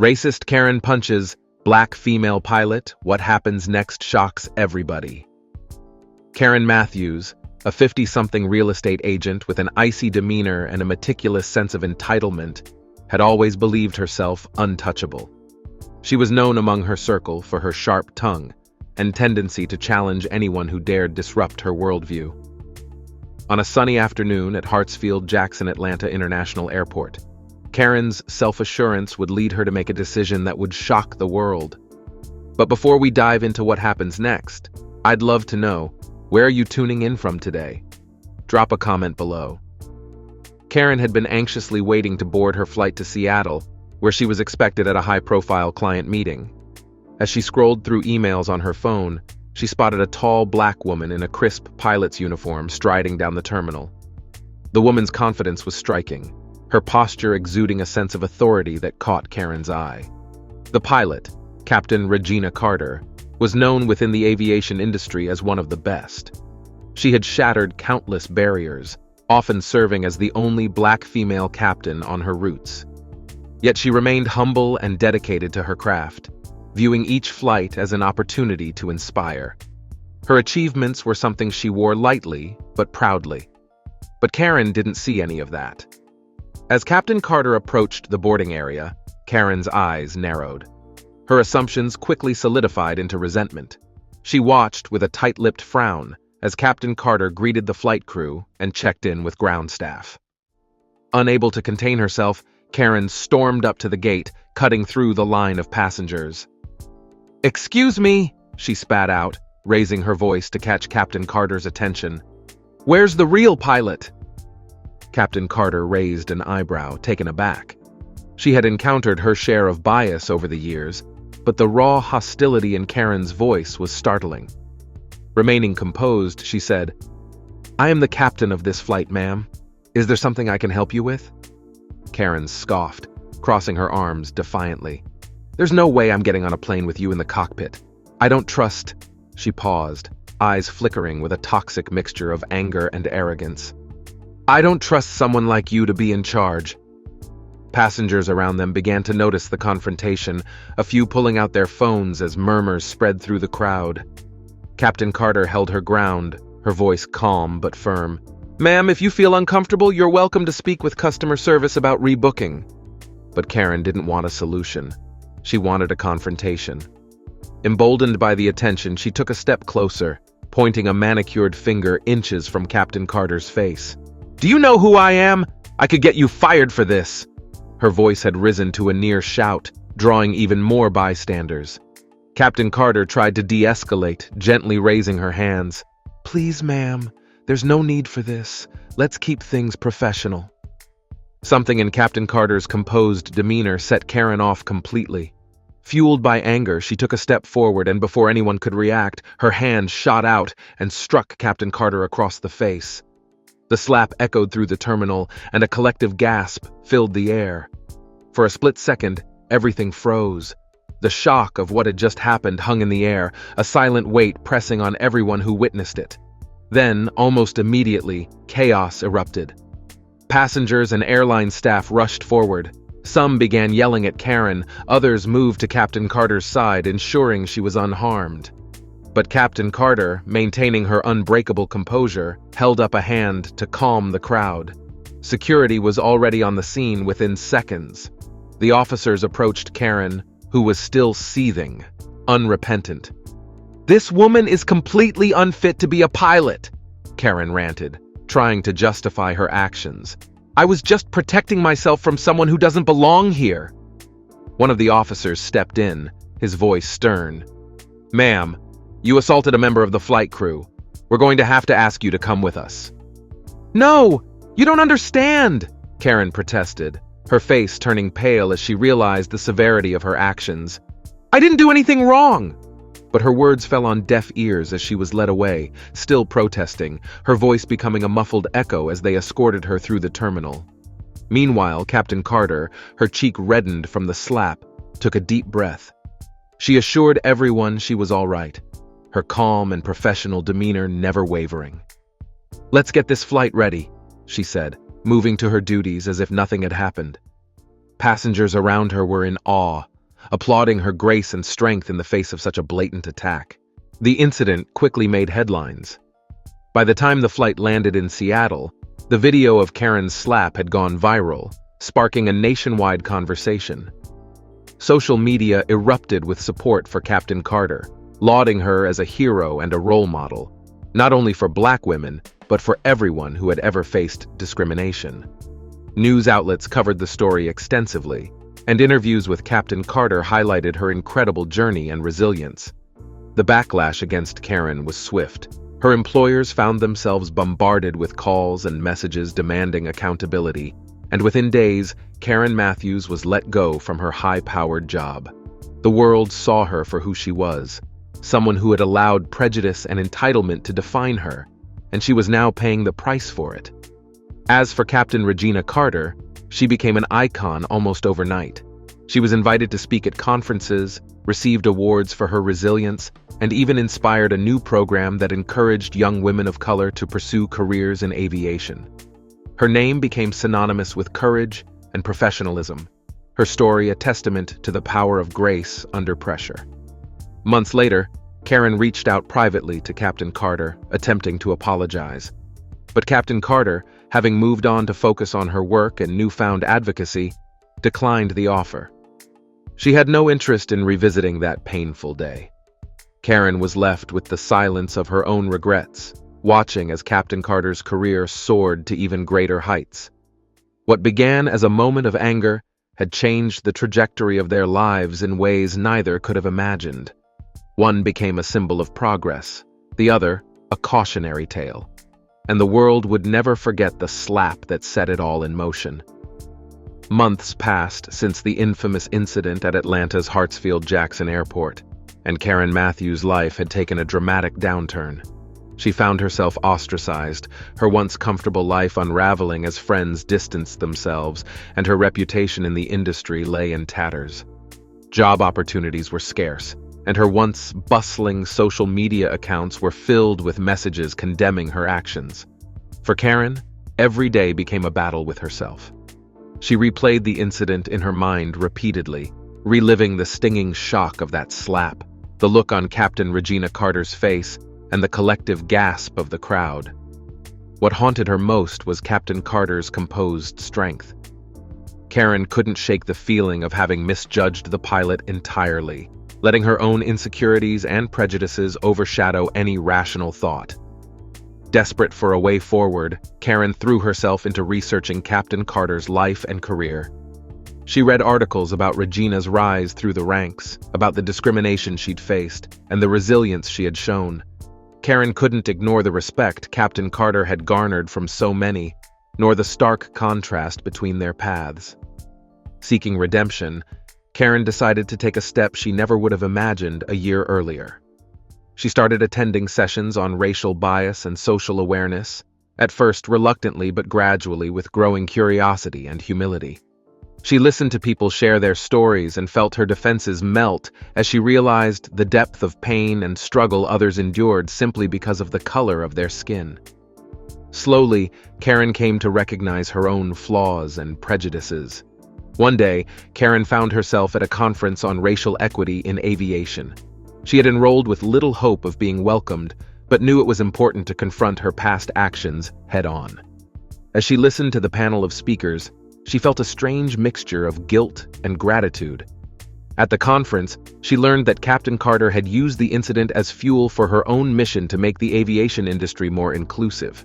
Racist Karen punches black female pilot, what happens next shocks everybody. Karen Matthews, a 50-something real estate agent with an icy demeanor and a meticulous sense of entitlement, had always believed herself untouchable. She was known among her circle for her sharp tongue and tendency to challenge anyone who dared disrupt her worldview. On a sunny afternoon at Hartsfield-Jackson Atlanta International Airport, Karen's self-assurance would lead her to make a decision that would shock the world. But before we dive into what happens next, I'd love to know, where are you tuning in from today? Drop a comment below. Karen had been anxiously waiting to board her flight to Seattle, where she was expected at a high-profile client meeting. As she scrolled through emails on her phone, she spotted a tall black woman in a crisp pilot's uniform striding down the terminal. The woman's confidence was striking, her posture exuding a sense of authority that caught Karen's eye. The pilot, Captain Regina Carter, was known within the aviation industry as one of the best. She had shattered countless barriers, often serving as the only black female captain on her routes. Yet she remained humble and dedicated to her craft, viewing each flight as an opportunity to inspire. Her achievements were something she wore lightly, but proudly. But Karen didn't see any of that. As Captain Carter approached the boarding area, Karen's eyes narrowed. Her assumptions quickly solidified into resentment. She watched with a tight-lipped frown as Captain Carter greeted the flight crew and checked in with ground staff. Unable to contain herself, Karen stormed up to the gate, cutting through the line of passengers. "Excuse me," she spat out, raising her voice to catch Captain Carter's attention. "Where's the real pilot?" Captain Carter raised an eyebrow, taken aback. She had encountered her share of bias over the years, but the raw hostility in Karen's voice was startling. Remaining composed, she said, "I am the captain of this flight, ma'am. Is there something I can help you with?" Karen scoffed, crossing her arms defiantly. "There's no way I'm getting on a plane with you in the cockpit. I don't trust—" She paused, eyes flickering with a toxic mixture of anger and arrogance. "I don't trust someone like you to be in charge." Passengers around them began to notice the confrontation, a few pulling out their phones as murmurs spread through the crowd. Captain Carter held her ground, her voice calm but firm. "Ma'am, if you feel uncomfortable, you're welcome to speak with customer service about rebooking." But Karen didn't want a solution. She wanted a confrontation. Emboldened by the attention, she took a step closer, pointing a manicured finger inches from Captain Carter's face. "Do you know who I am? I could get you fired for this." Her voice had risen to a near shout, drawing even more bystanders. Captain Carter tried to de-escalate, gently raising her hands. "Please, ma'am, there's no need for this. Let's keep things professional." Something in Captain Carter's composed demeanor set Karen off completely. Fueled by anger, she took a step forward, and before anyone could react, her hand shot out and struck Captain Carter across the face. The slap echoed through the terminal, and a collective gasp filled the air. For a split second, everything froze. The shock of what had just happened hung in the air, a silent weight pressing on everyone who witnessed it. Then, almost immediately, chaos erupted. Passengers and airline staff rushed forward. Some began yelling at Karen, others moved to Captain Carter's side, ensuring she was unharmed. But Captain Carter, maintaining her unbreakable composure, held up a hand to calm the crowd. Security was already on the scene within seconds. The officers approached Karen, who was still seething, unrepentant. "This woman is completely unfit to be a pilot," Karen ranted, trying to justify her actions. "I was just protecting myself from someone who doesn't belong here." One of the officers stepped in, his voice stern. "Ma'am, you assaulted a member of the flight crew. We're going to have to ask you to come with us." "No, you don't understand," Karen protested, her face turning pale as she realized the severity of her actions. "I didn't do anything wrong." But her words fell on deaf ears as she was led away, still protesting, her voice becoming a muffled echo as they escorted her through the terminal. Meanwhile, Captain Carter, her cheek reddened from the slap, took a deep breath. She assured everyone she was all right, her calm and professional demeanor never wavering. "Let's get this flight ready," she said, moving to her duties as if nothing had happened. Passengers around her were in awe, applauding her grace and strength in the face of such a blatant attack. The incident quickly made headlines. By the time the flight landed in Seattle, the video of Karen's slap had gone viral, sparking a nationwide conversation. Social media erupted with support for Captain Carter, lauding her as a hero and a role model, not only for Black women, but for everyone who had ever faced discrimination. News outlets covered the story extensively, and interviews with Captain Carter highlighted her incredible journey and resilience. The backlash against Karen was swift. Her employers found themselves bombarded with calls and messages demanding accountability, and within days, Karen Matthews was let go from her high-powered job. The world saw her for who she was, someone who had allowed prejudice and entitlement to define her, and she was now paying the price for it. As for Captain Regina Carter, she became an icon almost overnight. She was invited to speak at conferences, received awards for her resilience, and even inspired a new program that encouraged young women of color to pursue careers in aviation. Her name became synonymous with courage and professionalism, her story a testament to the power of grace under pressure. Months later, Karen reached out privately to Captain Carter, attempting to apologize. But Captain Carter, having moved on to focus on her work and newfound advocacy, declined the offer. She had no interest in revisiting that painful day. Karen was left with the silence of her own regrets, watching as Captain Carter's career soared to even greater heights. What began as a moment of anger had changed the trajectory of their lives in ways neither could have imagined. One became a symbol of progress, the other a cautionary tale. And the world would never forget the slap that set it all in motion. Months passed since the infamous incident at Atlanta's Hartsfield-Jackson Airport, and Karen Matthews' life had taken a dramatic downturn. She found herself ostracized, her once comfortable life unraveling as friends distanced themselves, and her reputation in the industry lay in tatters. Job opportunities were scarce, and her once bustling social media accounts were filled with messages condemning her actions. For Karen, every day became a battle with herself. She replayed the incident in her mind repeatedly, reliving the stinging shock of that slap, the look on Captain Regina Carter's face, and the collective gasp of the crowd. What haunted her most was Captain Carter's composed strength. Karen couldn't shake the feeling of having misjudged the pilot entirely, letting her own insecurities and prejudices overshadow any rational thought. Desperate for a way forward, Karen threw herself into researching Captain Carter's life and career. She read articles about Regina's rise through the ranks, about the discrimination she'd faced, and the resilience she had shown. Karen couldn't ignore the respect Captain Carter had garnered from so many, nor the stark contrast between their paths. Seeking redemption, Karen decided to take a step she never would have imagined a year earlier. She started attending sessions on racial bias and social awareness, at first reluctantly but gradually with growing curiosity and humility. She listened to people share their stories and felt her defenses melt as she realized the depth of pain and struggle others endured simply because of the color of their skin. Slowly, Karen came to recognize her own flaws and prejudices. One day, Karen found herself at a conference on racial equity in aviation. She had enrolled with little hope of being welcomed, but knew it was important to confront her past actions head-on. As she listened to the panel of speakers, she felt a strange mixture of guilt and gratitude. At the conference, she learned that Captain Carter had used the incident as fuel for her own mission to make the aviation industry more inclusive.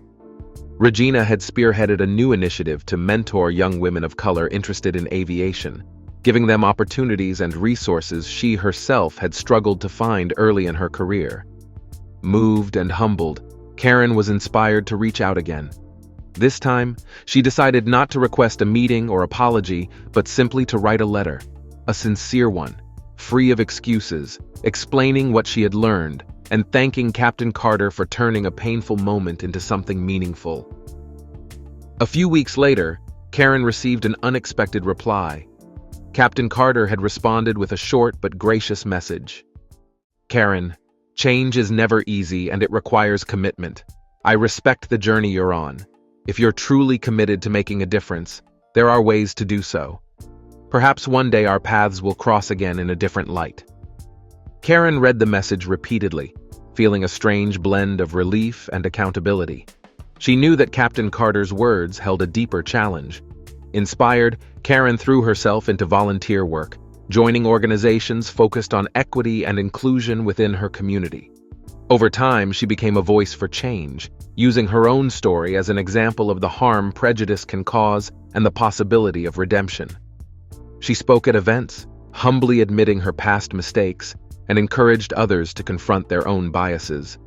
Regina had spearheaded a new initiative to mentor young women of color interested in aviation, giving them opportunities and resources she herself had struggled to find early in her career. Moved and humbled, Karen was inspired to reach out again. This time, she decided not to request a meeting or apology, but simply to write a letter, a sincere one, free of excuses, explaining what she had learned, and thanking Captain Carter for turning a painful moment into something meaningful. A few weeks later, Karen received an unexpected reply. Captain Carter had responded with a short but gracious message. "Karen, change is never easy and it requires commitment. I respect the journey you're on. If you're truly committed to making a difference, there are ways to do so. Perhaps one day our paths will cross again in a different light. Karen read the message repeatedly, feeling a strange blend of relief and accountability. She knew that Captain Carter's words held a deeper challenge. Inspired, Karen threw herself into volunteer work, joining organizations focused on equity and inclusion within her community. Over time, she became a voice for change, using her own story as an example of the harm prejudice can cause and the possibility of redemption. She spoke at events, humbly admitting her past mistakes, and encouraged others to confront their own biases.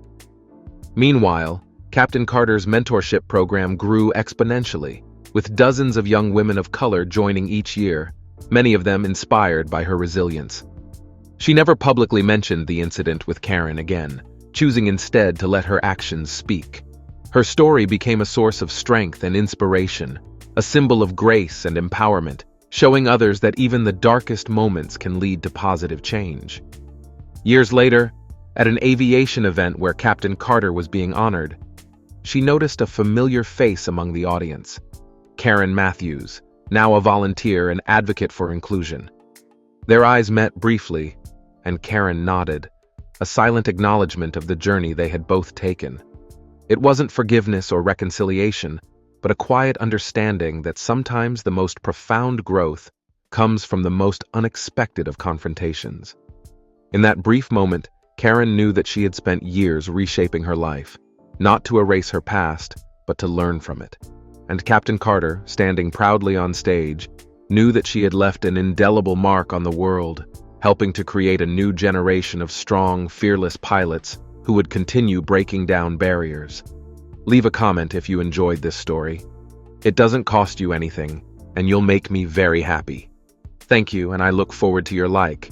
Meanwhile, Captain Carter's mentorship program grew exponentially, with dozens of young women of color joining each year, many of them inspired by her resilience. She never publicly mentioned the incident with Karen again, choosing instead to let her actions speak. Her story became a source of strength and inspiration, a symbol of grace and empowerment, showing others that even the darkest moments can lead to positive change. Years later, at an aviation event where Captain Carter was being honored, she noticed a familiar face among the audience: Karen Matthews, now a volunteer and advocate for inclusion. Their eyes met briefly, and Karen nodded, a silent acknowledgement of the journey they had both taken. It wasn't forgiveness or reconciliation, but a quiet understanding that sometimes the most profound growth comes from the most unexpected of confrontations. In that brief moment, Karen knew that she had spent years reshaping her life, not to erase her past, but to learn from it. And Captain Carter, standing proudly on stage, knew that she had left an indelible mark on the world, helping to create a new generation of strong, fearless pilots who would continue breaking down barriers. Leave a comment if you enjoyed this story. It doesn't cost you anything, and you'll make me very happy. Thank you, and I look forward to your like.